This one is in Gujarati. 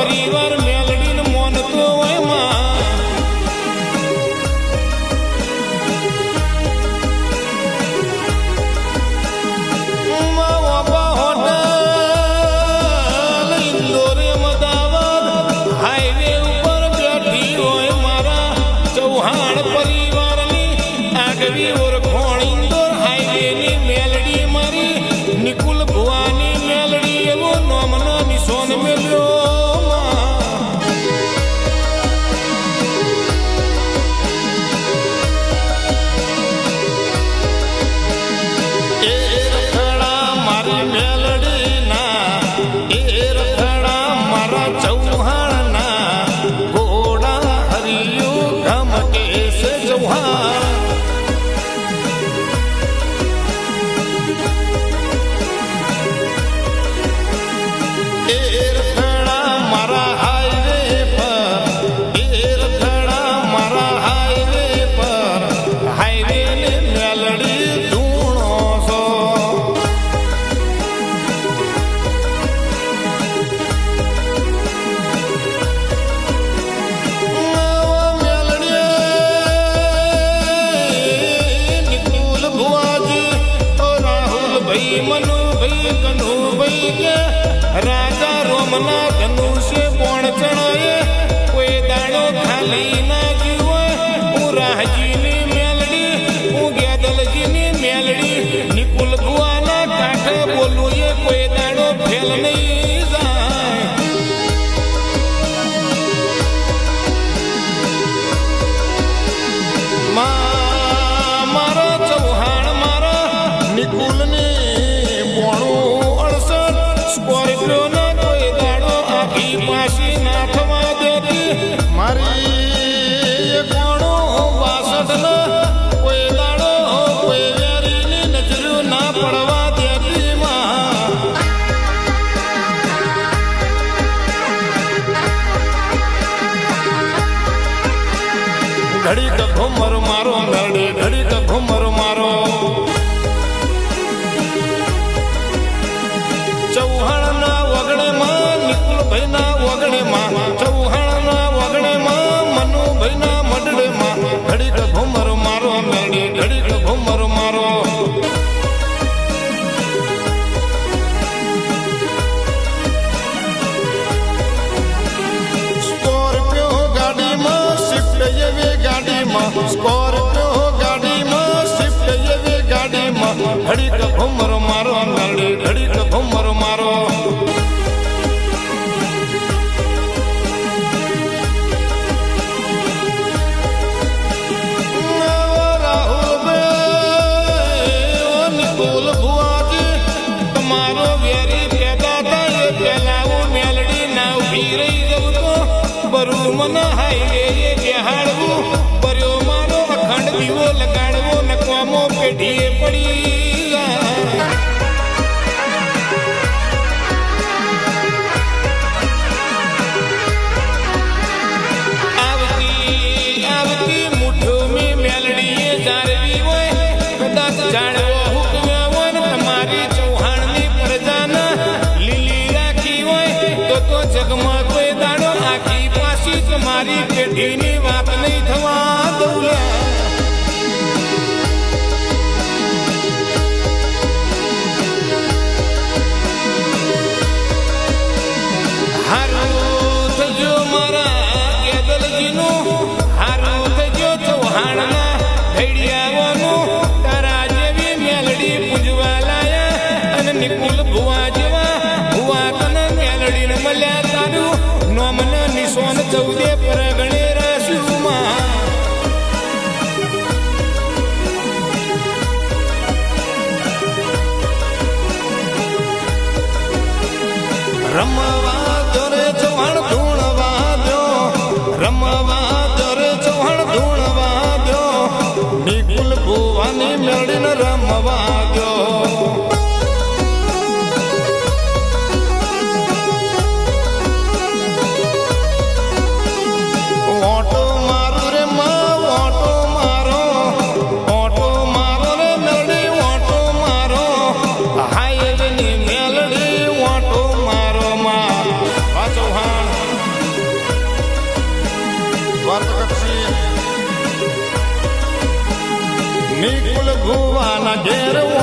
પરિવાર મેલડીને મોનતો હોય માં રાજા રોમના ધનુષ્ય કોણ ચણાય કોઈ દાડો ખાલી ના જીવો હું રાહજીની મેલડી હું ગેદલજીની મેલડી નિકુલ ભુવાના કાંઠે બોલું એ કોઈ દાડો ફેલ નહીં જાય મારો ચૌહાણ મારા નિકુલને મારી કોણો વાસઠ કોઈ દાડો કોઈ વેરીની નજર ના પડવા દેતી ઘડી ઘુમર મારો નરડે ઘડી ઘુમર મારો ચૌહાણ ના વગડે માં નિકુલ ભાઈ ના વગડે માં ચૌહાણ ના વગડે માં મનુભાઈ ના મડડે માં ઘડીક ઘુમર મારો મેળી ઘડીક ઘુમર મારો સ્કોર્પિયો ગાડીમાં શિફ્ટ એવી ગાડીમાં સ્કોર્પિયો ગાડીમાં શિફ્ટ એવી ગાડીમાં ઘડીક ઘુમર મારો મેળી ઘડીક ઘુમર મારો મને હાઈવે બેહાડવું બર્યો મારો અખંડ દીવો લગાડવો નકવામો પેઢીએ પડી આવતી મુઠ્ઠો મેં મેલડીએ જાળવી હોય કદાચ જાણવો હુકમ્યા હોય ને તમારી ચૌહાણની પ્રજાના લીલી રાખી હોય તો જગમાં કોઈ દાડો આખી મારી પેઢીની વાત નહીં થવા દઉલ્યા હારું થજો મારા ગેદલજીનું હારું થજો ચૌહાણના ઘડિયાવાનું તારા જેવી મેલડી પૂજવા લાયા અને નિકુલ ભુવા જેવા ભુવા કને મેલડીને મળ્યા તારું નોમન નિશોન ચૌદે પરગણે રાશુમાં ઘેર